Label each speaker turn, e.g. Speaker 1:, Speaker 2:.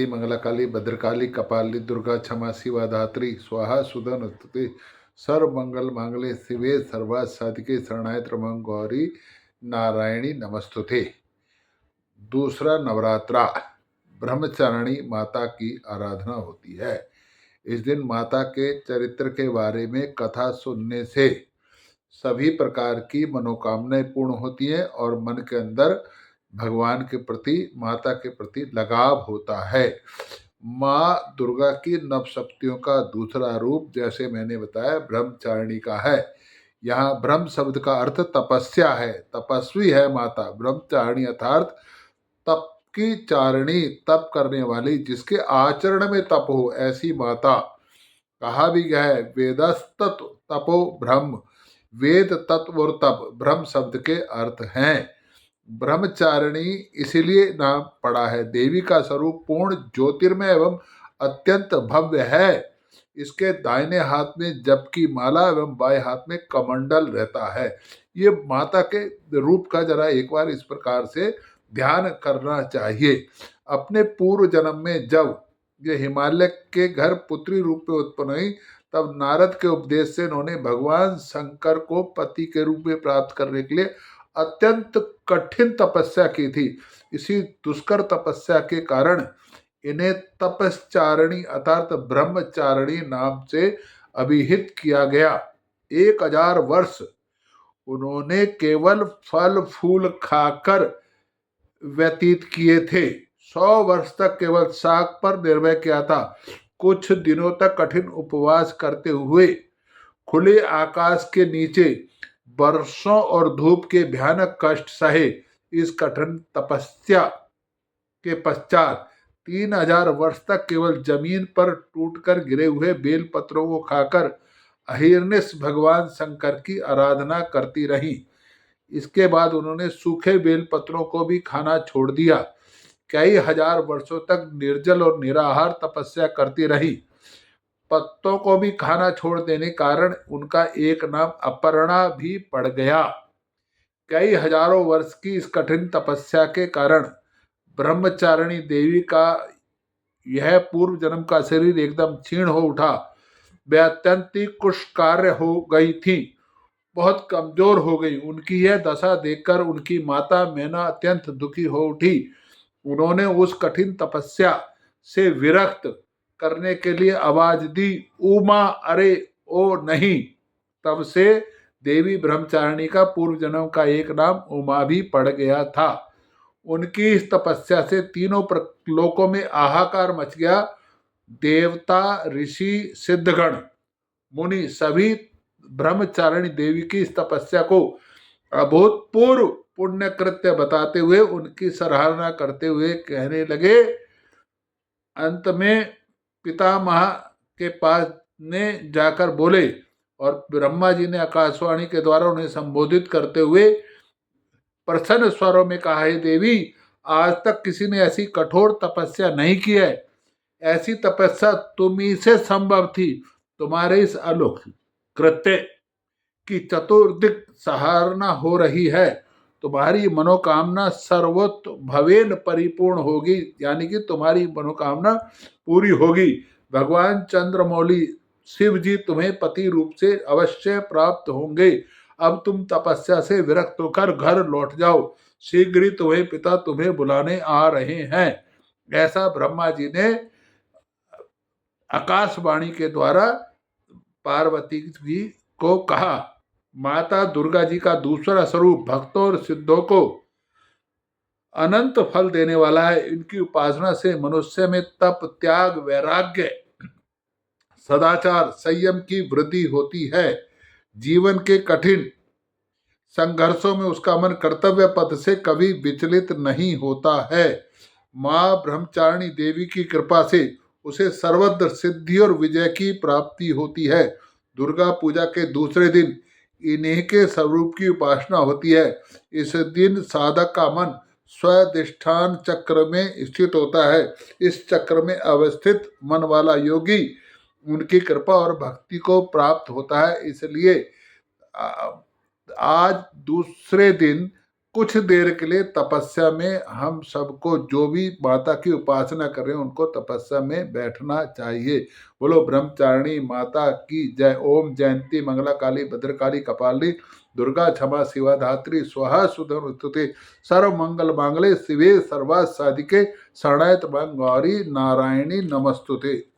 Speaker 1: मंगला काली भद्रकाली कपाली दुर्गा क्षमा शिवा धात्री स्वाहा सुधा नस्तुते सर्व मंगल मांगले शिवे सर्वार्थ साधिके शरणाय त्र्यंबके गौरी नारायणी नमस्तुते। दूसरा नवरात्रा ब्रह्मचारिणी माता की आराधना होती है। इस दिन माता के चरित्र के बारे में कथा सुनने से सभी प्रकार की मनोकामनाएं पूर्ण होती हैं और मन के अंदर भगवान के प्रति माता के प्रति लगाव होता है। माँ दुर्गा की नवशक्तियों का दूसरा रूप जैसे मैंने बताया ब्रह्मचारिणी का है। यहाँ ब्रह्म शब्द का अर्थ तपस्या है, तपस्वी है माता। ब्रह्मचारिणी अर्थात तप की चारिणी, तप करने वाली, जिसके आचरण में तप हो, ऐसी माता। कहा भी गया है वेदस्तत् तपो ब्रह्म, वेद तत्व और तप ब्रह्म शब्द के अर्थ हैं। ब्रह्मचारिणी इसीलिए नाम पड़ा है। देवी का स्वरूप पूर्ण ज्योतिर्मय एवं अत्यंत भव्य है। इसके दाहिने हाथ में जप की माला एवं बाएं हाथ में कमंडल रहता है। ये माता के रूप का जरा एक बार इस प्रकार से ध्यान करना चाहिए। अपने पूर्व जन्म में जब ये हिमालय के घर पुत्री रूप में उत्पन्न हुई, तब नारद के उपदेश से इन्होंने भगवान शंकर को पति के रूप में प्राप्त करने के लिए अत्यंत कठिन तपस्या की थी। इसी दुष्कर तपस्या के कारण इन्हें तपश्चारिणी अर्थात ब्रह्मचारिणी नाम से अभिहित किया गया। 1000 वर्ष उन्होंने केवल फल फूल खाकर व्यतीत किए थे। 100 वर्ष तक केवल शाक पर निर्भर किया था। कुछ दिनों तक कठिन उपवास करते हुए खुले आकाश के नीचे वर्षों और धूप के भयानक कष्ट सहे। इस कठिन तपस्या के पश्चात 3000 वर्ष तक केवल जमीन पर टूटकर गिरे हुए बेल पत्रों को खाकर अहिर्निश भगवान शंकर की आराधना करती रही। इसके बाद उन्होंने सूखे बेल पत्रों को भी खाना छोड़ दिया। कई हजार वर्षों तक निर्जल और निराहार तपस्या करती रही। पत्तों को भी खाना छोड़ देने कारण उनका एक नाम अपर्णा भी पड़ गया। कई हजारों वर्ष की इस कठिन तपस्या के कारण ब्रह्मचारिणी देवी का यह पूर्व जन्म का शरीर एकदम क्षीण हो उठा। वे अत्यंत ही कुष्ठकार्य हो गई थी, बहुत कमजोर हो गई। उनकी यह दशा देखकर उनकी माता मैना अत्यंत दुखी हो उठी। उन्होंने उस कठिन तपस्या से विरक्त करने के लिए आवाज दी, उमा अरे ओ नहीं। तब से देवी ब्रह्मचारिणी का पूर्व जन्म का एक नाम उमा भी पड़ गया था। उनकी इस तपस्या से तीनों लोकों में हाहाकार मच गया। देवता, ऋषि, सिद्धगण, मुनि सभी ब्रह्मचारिणी देवी की इस तपस्या को अभूतपूर्व पुण्य कृत्य बताते हुए उनकी सराहना करते हुए कहने लगे। अंत में पितामह के पास ने जाकर बोले और ब्रह्मा जी ने आकाशवाणी के द्वारा उन्हें संबोधित करते हुए प्रसन्न स्वरों में कहा, है देवी, आज तक किसी ने ऐसी कठोर तपस्या नहीं की है। ऐसी तपस्या तुम ही से संभव थी। तुम्हारे इस अलौकिक कृत्य की चतुर्दिक सराहना हो रही है। तुम्हारी मनोकामना सर्वोत्त भवेन परिपूर्ण होगी, यानी कि तुम्हारी मनोकामना पूरी होगी। भगवान चंद्रमौली शिव जी तुम्हें पति रूप से अवश्य प्राप्त होंगे। अब तुम तपस्या से विरक्त होकर घर लौट जाओ। शीघ्र ही तुम्हें पिता तुम्हें बुलाने आ रहे हैं। ऐसा ब्रह्मा जी ने आकाशवाणी के द्वारा पार्वती जी को कहा। माता दुर्गा जी का दूसरा स्वरूप भक्तों और सिद्धों को अनंत फल देने वाला है। इनकी उपासना से मनुष्य में तप, त्याग, वैराग्य, सदाचार, संयम की वृद्धि होती है। जीवन के कठिन संघर्षों में उसका मन कर्तव्य पथ से कभी विचलित नहीं होता है। माँ ब्रह्मचारिणी देवी की कृपा से उसे सर्वत्र सिद्धि और विजय की प्राप्ति होती है। दुर्गा पूजा के दूसरे दिन इन्हीं के स्वरूप की उपासना होती है। इस दिन साधक का मन स्वाधिष्ठान चक्र में स्थित होता है। इस चक्र में अवस्थित मन वाला योगी उनकी कृपा और भक्ति को प्राप्त होता है। इसलिए आज दूसरे दिन कुछ देर के लिए तपस्या में हम सबको जो भी माता की उपासना कर रहे हैं उनको तपस्या में बैठना चाहिए। बोलो ब्रह्मचारिणी माता की जय। ओम जयंती मंगला काली भद्रकाली कपाली दुर्गा क्षमा शिवा धात्री स्वाहा सुधा स्तुते सर्व मंगल मांगले शिवे सर्वा साधिके शरणागत गौरी नारायणी नमस्तुते।